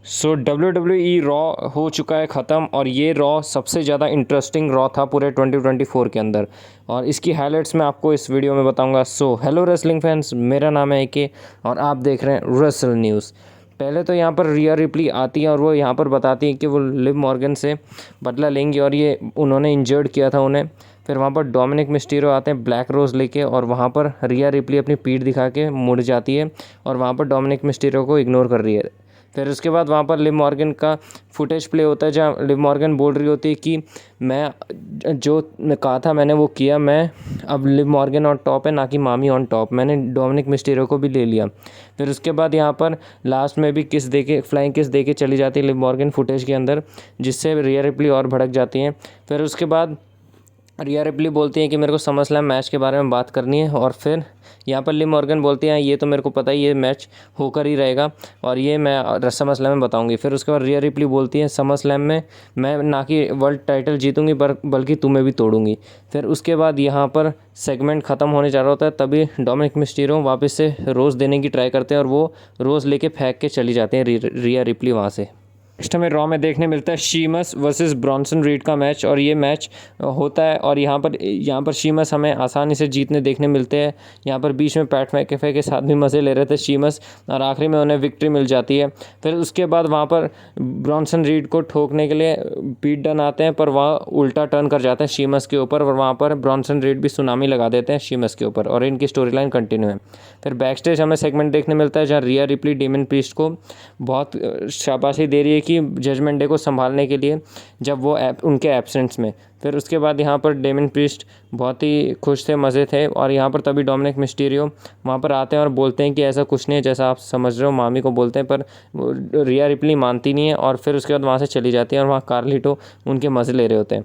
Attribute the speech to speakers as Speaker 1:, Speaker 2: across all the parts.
Speaker 1: WWE raw हो चुका है ख़त्म और ये रॉ सबसे ज़्यादा इंटरेस्टिंग रॉ था पूरे 2024 के अंदर और इसकी हाइलाइट्स मैं आपको इस वीडियो में बताऊंगा। हेलो रेसलिंग फैंस, मेरा नाम है एके और आप देख रहे हैं रेसल न्यूज़। पहले तो यहाँ पर रिया रिप्ली आती है और वो यहाँ पर बताती है कि वो लिव मॉर्गन से बदला लेंगी और ये उन्होंने इंजर्ड किया था उन्हें। फिर वहाँ पर डोमिनिक मिस्टीरियो आते हैं ब्लैक रोज़ लेके और वहाँ पर रिया रिप्ली अपनी पीठ दिखा के मुड़ जाती है और वहाँ पर डोमिनिक मिस्टीरियो को इग्नोर कर रही है। फिर उसके बाद वहाँ पर लिव मॉर्गन का फुटेज प्ले होता है जहाँ लिव मॉर्गन बोल रही होती है कि मैं जो कहा था मैंने वो किया, मैं अब लिव मॉर्गन ऑन टॉप है ना कि मामी ऑन टॉप, मैंने डोमिनिक मिस्टीरियो को भी ले लिया। फिर उसके बाद यहाँ पर लास्ट में भी किस दे के फ्लाइंग किस दे के चली जाती है लिव मॉर्गन फुटेज के अंदर, जिससे रिया रिप्ली और भड़क जाती हैं। फिर उसके बाद रिया रिप्ली बोलती हैं कि मेरे को समर स्लैम मैच के बारे में बात करनी है और फिर यहाँ पर लिव मॉर्गन बोलती हैं ये तो मेरे को पता ही ये मैच होकर ही रहेगा और ये मैं समर स्लैम में बताऊंगी। फिर उसके बाद रिया रिप्ली बोलती है समर स्लैम में मैं ना कि वर्ल्ड टाइटल जीतूंगी बल्कि तुम्हें भी तोड़ूंगी। फिर उसके बाद यहाँ पर सेगमेंट ख़त्म होने जा रहा होता है, तभी डोमिनिक मिस्टीरियो वापस से रोज़ देने की ट्राई करते हैं और वो रोज़ लेके फेंक के चली जाते हैं रिया रिप्ली वहाँ से। नेक्स्ट हमें रॉ में देखने मिलता है शीमस वर्सेस ब्रॉन्सन रीड का मैच और ये मैच होता है और यहाँ पर शीमस हमें आसानी से जीतने देखने मिलते हैं। यहाँ पर बीच में पैट मैकेफे के साथ भी मज़े ले रहे थे शीमस और आखिरी में उन्हें विक्ट्री मिल जाती है। फिर उसके बाद वहाँ पर ब्रॉन्सन रीड को ठोकने के लिए पीट डन आते हैं पर वह उल्टा टर्न कर जाते हैं शीमस के ऊपर और वहाँ पर ब्रॉन्सन रीड भी सुनामी लगा देते हैं शीमस के ऊपर और इनकी स्टोरी लाइन कंटिन्यू है। फिर बैक स्टेज हमें सेगमेंट देखने मिलता है जहाँ रिया रिप्ली डेमन प्रीस्ट को बहुत शाबाशी दे रही है कि जजमेंट डे को संभालने के लिए जब वो उनके एब्सेंस में। फिर उसके बाद यहाँ पर डेमन प्रीस्ट बहुत ही खुश थे, मज़े थे और यहाँ पर तभी डोमिनिक मिस्टीरियो वहाँ पर आते हैं और बोलते हैं कि ऐसा कुछ नहीं है जैसा आप समझ रहे हो, मामी को बोलते हैं पर रिया रिप्ली मानती नहीं है और फिर उसके बाद वहाँ से चली जाती है और वहाँ कार्लिटो उनके मज़े ले रहे होते हैं।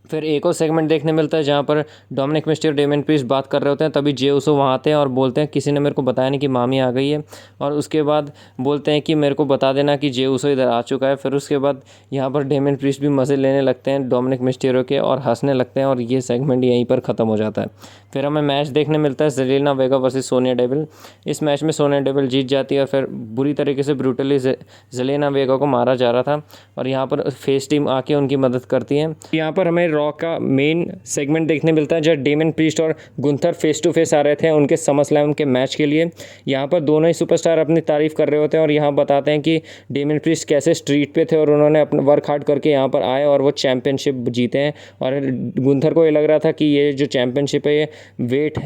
Speaker 1: फिर एक और सेगमेंट देखने मिलता है जहाँ पर डोमिनिक मिस्टीरियो डेमन प्रीस्ट बात कर रहे होते हैं, तभी जे उसो वहाँ आते हैं और बोलते हैं किसी ने मेरे को बताया नहीं कि मामी आ गई है और उसके बाद बोलते हैं कि मेरे को बता देना कि जे उसो इधर आ चुका है। फिर उसके बाद यहाँ पर डेमन प्रीस्ट भी मज़े लेने लगते हैं डोमिनिक मिस्टीरियो के और हंसने लगते हैं और ये सेगमेंट यहीं पर ख़त्म हो जाता है। फिर हमें मैच देखने मिलता है जेलेना वेगा वर्सेस सोनिया डेविल। इस मैच में सोनिया डेविल जीत जाती है और फिर बुरी तरीके से ब्रूटली जेलेना वेगा को मारा जा रहा था और यहाँ पर फेस टीम आके उनकी मदद करती है। यहाँ पर हमें रॉ का मेन सेगमेंट देखने मिलता है जहाँ डेमन प्रीस्ट और गुंथर फेस टू फेस आ रहे थे उनके समर स्लैम के मैच के लिए। यहाँ पर दोनों ही सुपरस्टार अपनी तारीफ कर रहे होते हैं और यहाँ बताते हैं कि डेमन प्रीस्ट कैसे स्ट्रीट पे थे और उन्होंने अपना वर्क हार्ड करके यहाँ पर आए और वो चैंपियनशिप जीते हैं। और गुंथर को ये लग रहा था कि ये जो चैंपियनशिप है ये वेट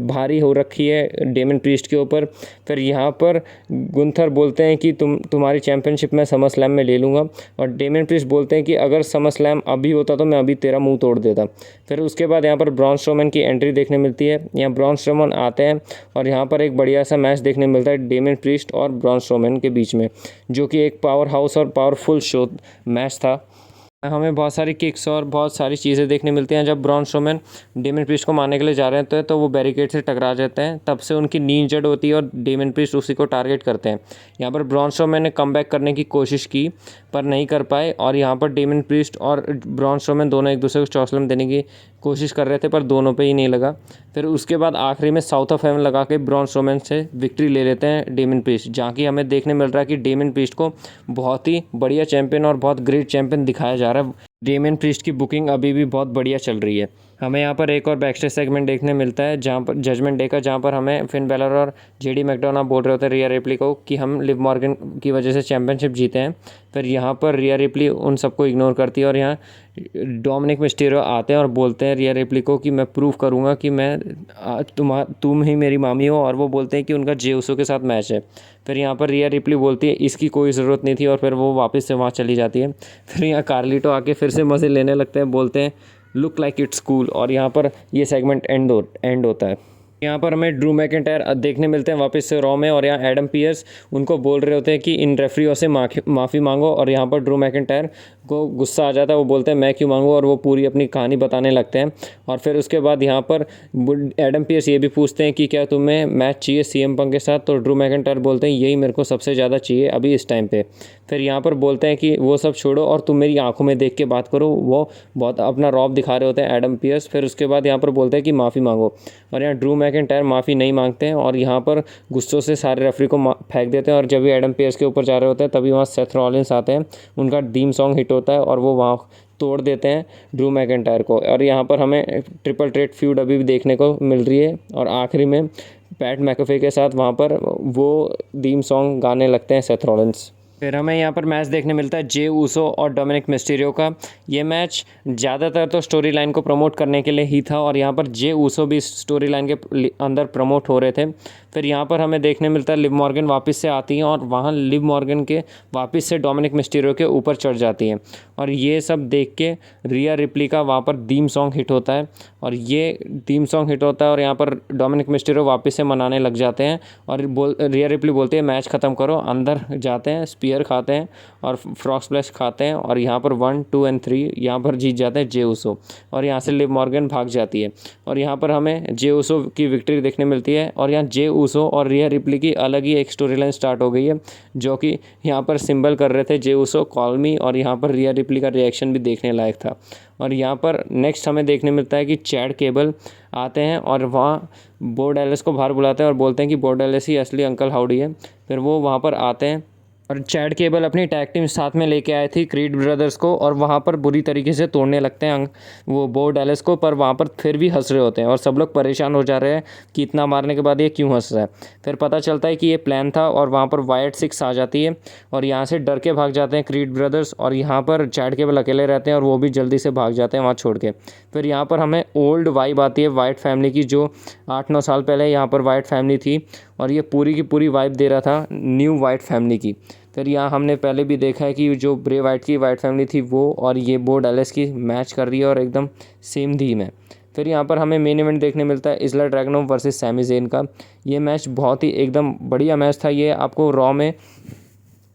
Speaker 1: भारी हो रखी है डेमन प्रीस्ट के ऊपर। फिर यहाँ पर गुंथर बोलते हैं कि तुम्हारी चैंपियनशिप मैं समर स्लैम में ले लूँगा और डेमन प्रीस्ट बोलते हैं कि अगर समर स्लैम अभी होता तो मैं अभी तेरा मुंह तोड़ देता। फिर उसके बाद यहाँ पर ब्रॉन स्ट्रोमैन की एंट्री देखने मिलती है। यहाँ ब्रॉन स्ट्रोमैन आते हैं और यहाँ पर एक बढ़िया सा मैच देखने मिलता है डेमन प्रीस्ट और ब्रॉन स्ट्रोमैन के बीच में, जो कि एक पावर हाउस और पावरफुल शो मैच था। हमें बहुत सारी किक्स और बहुत सारी चीज़ें देखने मिलती हैं। जब ब्रॉन स्ट्रोमैन डेमन प्रीस्ट को मारने के लिए जा रहे होते हैं तो वो बैरिकेड से टकरा जाते हैं, तब से उनकी नी इंजर्ड होती है और डेमन प्रीस्ट उसी को टारगेट करते हैं। यहाँ पर ब्रॉन स्ट्रोमैन ने कमबैक करने की कोशिश की पर नहीं कर पाए और यहाँ पर डेमन प्रीस्ट और ब्रॉन स्ट्रोमैन दोनों एक दूसरे को चौसलम देने की कोशिश कर रहे थे पर दोनों पे ही नहीं लगा। फिर उसके बाद आखिरी में साउथ ऑफ हेवन लगा के ब्रॉन स्ट्रोमैन से विक्ट्री ले लेते हैं डेमन प्रीस्ट, जहाँ की हमें देखने मिल रहा है कि डेमन प्रीस्ट को बहुत ही बढ़िया चैंपियन और बहुत ग्रेट चैंपियन दिखाया जा रहा है। डेमन प्रीस्ट की बुकिंग अभी भी बहुत बढ़िया चल रही है। हमें यहाँ पर एक और बैकस्टेज सेगमेंट देखने मिलता है जहाँ पर जजमेंट डे का, जहाँ पर हमें फिन बैलर और जेडी मैकडोनाल्ड बोल रहे होते हैं रिया रिप्ली को कि हम लिव मॉर्गन की वजह से चैंपियनशिप जीते हैं। फिर यहाँ पर रिया रिप्ली उन सबको इग्नोर करती है और यहाँ डोमिनिक मिस्टीरियो आते हैं और बोलते हैं रिया रिप्ली को कि मैं प्रूव करूँगा कि मैं तुम ही मेरी मामी हो और वो बोलते हैं कि उनका जे उसो के साथ मैच है। फिर यहाँ पर रिया रिप्ली बोलती है इसकी कोई ज़रूरत नहीं थी और फिर वो वापस से वहाँ चली जाती है। फिर यहाँ कार्लिटो आके फिर से मज़े लेने लगते हैं, बोलते हैं लुक लाइक इट्स कूल और यहाँ पर ये सेगमेंट एंड होता है। यहाँ पर हमें ड्रू मैकिंटायर देखने मिलते हैं वापस से रॉ में और यहाँ एडम पियर्स उनको बोल रहे होते हैं कि इन रेफरियों से माफ़ी मांगो और यहाँ पर ड्रू मैकिंटायर को गुस्सा आ जाता है, वो बोलते हैं मैं क्यों मांगूँ और वो पूरी अपनी कहानी बताने लगते हैं। और फिर उसके बाद यहाँ पर एडम पियर्स ये भी पूछते हैं कि क्या तुम्हें मैच चाहिए सीएम पंक के साथ, तो ड्रू मैकिंटायर बोलते हैं यही मेरे को सबसे ज़्यादा चाहिए अभी इस टाइम पे। फिर यहाँ पर बोलते हैं कि वो सब छोड़ो और तुम मेरी आंखों में देख के बात करो, वो बहुत अपना रौब दिखा रहे होते हैं एडम पियर्स। फिर उसके बाद यहाँ पर बोलते हैं कि माफ़ी मांगो और यहाँ ड्रू मैकिंटायर माफ़ी नहीं मांगते हैं और यहाँ पर गुस्सों से सारे रेफरी को फेंक देते हैं और जब ये एडम पेस के ऊपर जा रहे होते हैं तभी वहाँ सेथ रॉलिंस आते हैं, उनका थीम सॉन्ग हिट होता है और वो वहाँ तोड़ देते हैं ड्रू मैकिंटायर को। और यहाँ पर हमें ट्रिपल थ्रेट फ्यूड अभी भी देखने को मिल रही है और आखिरी में पैट मैकेफे के साथ वहाँ पर वो थीम सॉन्ग गाने लगते हैं सेथ रॉलिंस। फिर हमें यहाँ पर मैच देखने मिलता है जे ऊसो और डोमिनिक मिस्टीरियो का। ये मैच ज़्यादातर तो स्टोरी लाइन को प्रमोट करने के लिए ही था और यहाँ पर जे ऊसो भी स्टोरी लाइन के अंदर प्रमोट हो रहे थे। फिर यहाँ पर हमें देखने मिलता है लिव मॉर्गन वापस से आती हैं और वहाँ लिव मॉर्गन के वापस से डोमिनिक मिस्टीरियो के ऊपर चढ़ जाती हैं और ये सब देख के रिया रिप्ली का वहाँ पर थीम सॉन्ग हिट होता है और ये थीम सॉन्ग हिट होता है और यहाँ पर डोमिनिक मिस्टीरियो वापस से मनाने लग जाते हैं और रिया रिप्ली बोलती है मैच ख़त्म करो। अंदर जाते हैं, स्पीयर खाते हैं और फ्रॉग स्प्लैश खाते हैं और यहाँ पर 1, 2 और 3 यहाँ पर जीत जाते हैं जे ऊसो और यहाँ से लिव मॉर्गन भाग जाती है और यहाँ पर हमें जे ऊसो की विक्ट्री देखने मिलती है। और यहाँ जे ऊसो और रिया रिप्ली की अलग ही एक स्टोरी लाइन स्टार्ट हो गई है जो कि यहाँ पर सिंबल कर रहे थे जे ऊसो कॉल मी और यहाँ पर रिया रिप्ली का रिएक्शन भी देखने लायक था। और यहाँ पर नेक्स्ट हमें देखने मिलता है कि चैड केबल आते हैं और वहाँ बो डैलस को बाहर बुलाते हैं और बोलते हैं कि बो डैलस ही असली अंकल हाउडी है। फिर वो वहाँ पर आते हैं और चैड केबल अपनी टैग टीम साथ में लेके आए थी क्रीड ब्रदर्स को और वहाँ पर बुरी तरीके से तोड़ने लगते हैं वो बो डैलस को, पर वहाँ पर फिर भी हंस रहे होते हैं और सब लोग परेशान हो जा रहे हैं कि इतना मारने के बाद ये क्यों हंस रहा है। फिर पता चलता है कि ये प्लान था और वहाँ पर वाइट 6 आ जाती है और यहाँ से डर के भाग जाते हैं क्रीड ब्रदर्स और यहाँ पर चैड केबल अकेले रहते हैं और वो भी जल्दी से भाग जाते हैं वहाँ छोड़ के। फिर यहाँ पर हमें ओल्ड वाइब आती है वाइट फैमिली की, जो 8-9 साल पहले यहाँ पर वाइट फैमिली थी और ये पूरी की पूरी वाइब दे रहा था न्यू वाइट फैमिली की। फिर यहाँ हमने पहले भी देखा है कि जो ब्रे वाइट की वाइट फैमिली थी वो और ये बो डैलस की मैच कर रही है और एकदम सेम थीम है। फिर यहाँ पर हमें मेन इवेंट देखने मिलता है इस्ला ड्रैगनोव वर्सेस सैमी ज़ेन का। ये मैच बहुत ही एकदम बढ़िया मैच था। ये आपको रॉ में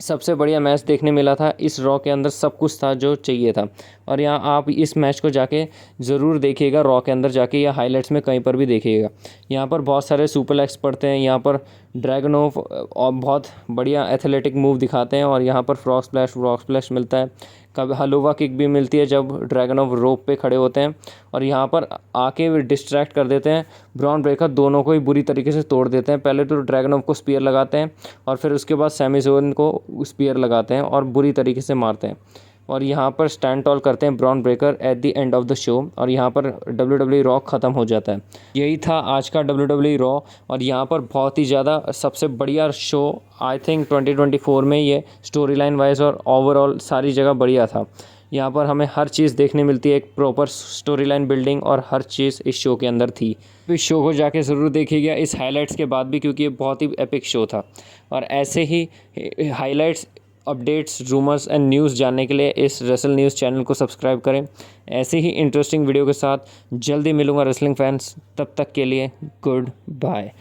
Speaker 1: सबसे बढ़िया मैच देखने मिला था। इस रॉ के अंदर सब कुछ था जो चाहिए था और यहाँ आप इस मैच को जाके ज़रूर देखिएगा, रॉ के अंदर जाके या हाइलाइट्स में कहीं पर भी देखिएगा। यहाँ पर बहुत सारे सुपरलेग्स पड़ते हैं, यहाँ पर ड्रैगनोव और बहुत बढ़िया एथलेटिक मूव दिखाते हैं और यहाँ पर फ्रॉग स्प्लैश मिलता है, कभी हलुवा किक भी मिलती है जब ड्रैगनोव रोप पे खड़े होते हैं और यहाँ पर आके डिस्ट्रैक्ट कर देते हैं ब्रॉन ब्रेकर, दोनों को ही बुरी तरीके से तोड़ देते हैं। पहले तो ड्रैगनोव को स्पीयर लगाते हैं और फिर उसके बाद सैमी ज़ेन को स्पीयर लगाते हैं और बुरी तरीके से मारते हैं और यहाँ पर स्टैंड टॉल करते हैं Bron Breakker at the end of the show और यहाँ पर WWE रॉ ख़त्म हो जाता है। यही था आज का WWE रॉ और यहाँ पर बहुत ही ज़्यादा सबसे बढ़िया शो आई थिंक 2024 में ये स्टोरी लाइन वाइज और ओवरऑल सारी जगह बढ़िया था। यहाँ पर हमें हर चीज़ देखने मिलती है, एक प्रॉपर स्टोरी लाइन बिल्डिंग और हर चीज़ इस शो के अंदर थी। इस शो को जाके ज़रूर देखिएगा इस हाइलाइट्स के बाद भी, क्योंकि ये बहुत ही एपिक शो था। और ऐसे ही highlights, updates, rumours and news जानने के लिए इस रेसल न्यूज़ चैनल को सब्सक्राइब करें। ऐसे ही इंटरेस्टिंग वीडियो के साथ जल्दी मिलूंगा रेसलिंग फैंस, तब तक के लिए गुड बाय।